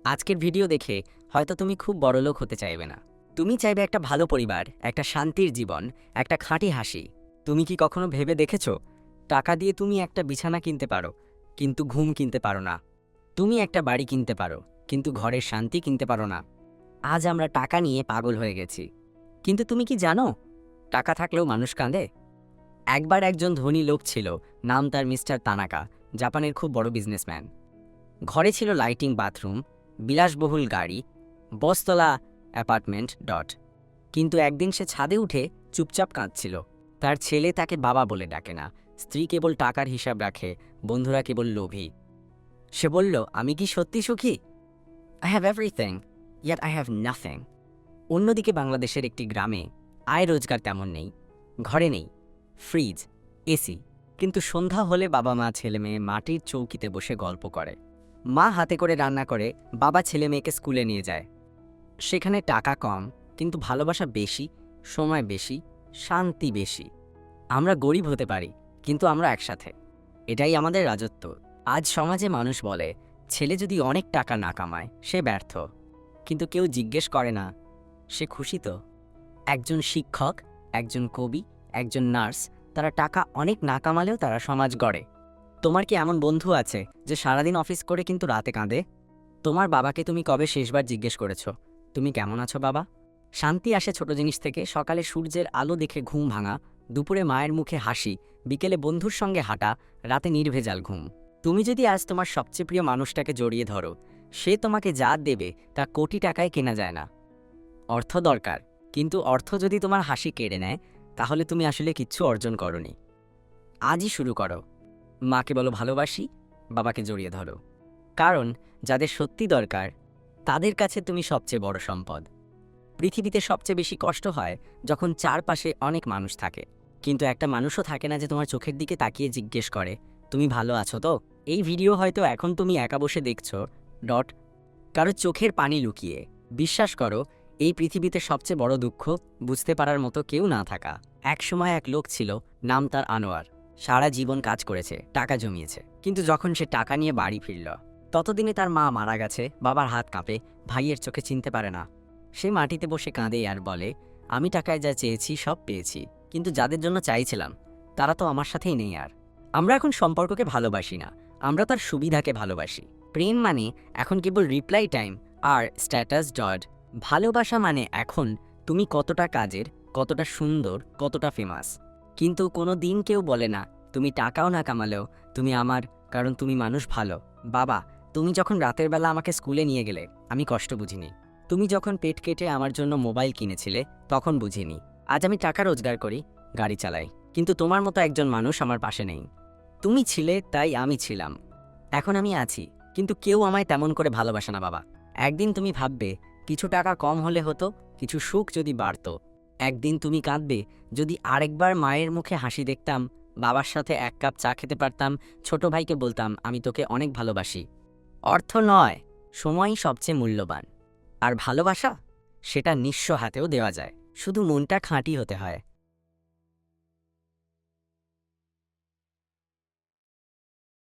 আজকের ভিডিও দেখে হয়তো তুমি খুব বড়লোক হতে চাইবে না। তুমি চাইবে একটা ভালো পরিবার, একটা শান্তির জীবন, একটা খাঁটি হাসি। তুমি কি কখনো ভেবে দেখেছো টাকা দিয়ে তুমি একটা বিছানা কিনতে পারো, কিন্তু ঘুম কিনতে পারো না? তুমি একটা বাড়ি কিনতে পারো, কিন্তু ঘরের শান্তি কিনতে পারো না। আজ আমরা টাকা নিয়ে পাগল হয়ে গেছি, কিন্তু তুমি কি জানো টাকা থাকলেও মানুষ কাঁদে? একবার একজন ধনী লোক ছিল, নাম তার মিস্টার তানাকা। জাপানের খুব বড় বিজনেসম্যান। ঘরে ছিল লাইটিং বাথরুম, বিলাসবহুল গাড়ি, বসতলা অ্যাপার্টমেন্ট কিন্তু একদিন সে ছাদে উঠে চুপচাপ কাঁদছিল। তার ছেলে তাকে বাবা বলে ডাকে না, স্ত্রী কেবল টাকার হিসাব রাখে, বন্ধুরা কেবল লোভী। সে বলল, আমি কি সত্যি সুখী? I have everything, yacht I have nothing. অন্যদিকে বাংলাদেশের একটি গ্রামে আয় রোজগার তেমন নেই। ঘরে নেই ফ্রিজ, এসি, কিন্তু সন্ধ্যা হলে বাবা মা ছেলে মেয়ে মাটির চৌকিতে বসে গল্প করে। মা হাতে করে রান্না করে, বাবা ছেলে মেয়েকে স্কুলে নিয়ে যায়। সেখানে টাকা কম, কিন্তু ভালোবাসা বেশি, সময় বেশি, শান্তি বেশি। আমরা গরিব হতে পারি, কিন্তু আমরা একসাথে। এটাই আমাদের রাজত্ব। আজ সমাজে মানুষ বলে, ছেলে যদি অনেক টাকা না কামায় সে ব্যর্থ, কিন্তু কেউ জিজ্ঞেস করে না সে খুশি তো। একজন শিক্ষক, একজন কবি, একজন নার্স, তারা টাকা অনেক না কামালেও তারা সমাজ গড়ে। তোমার কি এমন বন্ধু আছে যে সারাদিন অফিস করে কিন্তু রাতে কাঁদে? তোমার বাবাকে তুমি কবে শেষবার জিজ্ঞেস করেছ, তুমি কেমন আছো বাবা? শান্তি আসে ছোট জিনিস থেকে। সকালে সূর্যের আলো দেখে ঘুম ভাঙা, দুপুরে মায়ের মুখে হাসি, বিকেলে বন্ধুর সঙ্গে হাঁটা, রাতে নির্ভেজাল ঘুম। তুমি যদি আজ তোমার সবচেয়ে প্রিয় মানুষটাকে জড়িয়ে ধরো, সে তোমাকে যা দেবে তা কোটি টাকায় কেনা যায় না। অর্থ দরকার, কিন্তু অর্থ যদি তোমার হাসি কেড়ে নেয়, তাহলে তুমি আসলে কিচ্ছু অর্জন করনি। আজই শুরু করো। মাকে বলো ভালোবাসি, বাবাকে জড়িয়ে ধরো। কারণ যাদের সত্যি দরকার, তাদের কাছে তুমি সবচেয়ে বড় সম্পদ। পৃথিবীতে সবচেয়ে বেশি কষ্ট হয় যখন চারপাশে অনেক মানুষ থাকে, কিন্তু একটা মানুষও থাকে না যে তোমার চোখের দিকে তাকিয়ে জিজ্ঞেস করে, তুমি ভালো আছো তো? এই ভিডিও হয়তো এখন তুমি একা বসে দেখছো, কারো চোখের পানি লুকিয়ে। বিশ্বাস করো, এই পৃথিবীতে সবচেয়ে বড় দুঃখ বুঝতে পারার মতো কেউ না থাকা। একসময় এক লোক ছিল, নাম তার আনোয়ার। সারা জীবন কাজ করেছে, টাকা জমিয়েছে, কিন্তু যখন সে টাকা নিয়ে বাড়ি ফিরল, ততদিনে তার মা মারা গেছে, বাবার হাত কাঁপে, ভাইয়ের চোখে চিনতে পারে না। সে মাটিতে বসে কাঁদে আর বলে, আমি টাকায় যা চেয়েছি সব পেয়েছি, কিন্তু যাদের জন্য চাইছিলাম তারা তো আমার সাথেই নেই আর। আমরা এখন সম্পর্ককে ভালোবাসি না, আমরা তার সুবিধাকে ভালোবাসি। প্রেম মানে এখন কেবল রিপ্লাই টাইম আর স্ট্যাটাস ভালোবাসা মানে এখন তুমি কতটা কাজের, কতটা সুন্দর, কতটা ফেমাস। কিন্তু কোনো দিন কেউ বলে না, তুমি টাকাও না কামালেও তুমি আমার, কারণ তুমি মানুষ ভালো। বাবা, তুমি যখন রাতের বেলা আমাকে স্কুলে নিয়ে গেলে আমি কষ্ট বুঝিনি। তুমি যখন পেট কেটে আমার জন্য মোবাইল কিনেছিলে তখন বুঝিনি। আজ আমি টাকা রোজগার করি, গাড়ি চালাই, কিন্তু তোমার মতো একজন মানুষ আমার পাশে নেই। তুমি ছিলে তাই আমি ছিলাম, এখন আমি আছি, কিন্তু কেউ আমায় তেমন করে ভালোবাসে না বাবা। একদিন তুমি ভাববে, কিছু টাকা কম হলে হতো, কিছু সুখ যদি বাড়তো। একদিন তুমি কাঁদবে, যদি আরেকবার মায়ের মুখে হাসি দেখতাম, বাবার সাথে এক কাপ চা খেতে পারতাম, ছোট ভাইকে বলতাম আমি তোকে অনেক ভালোবাসি। অর্থ নয়, সময়ই সবচেয়ে মূল্যবান। আর ভালোবাসা, সেটা নিঃস্ব হাতেও দেওয়া যায়, শুধু মনটা খাঁটি হতে হয়।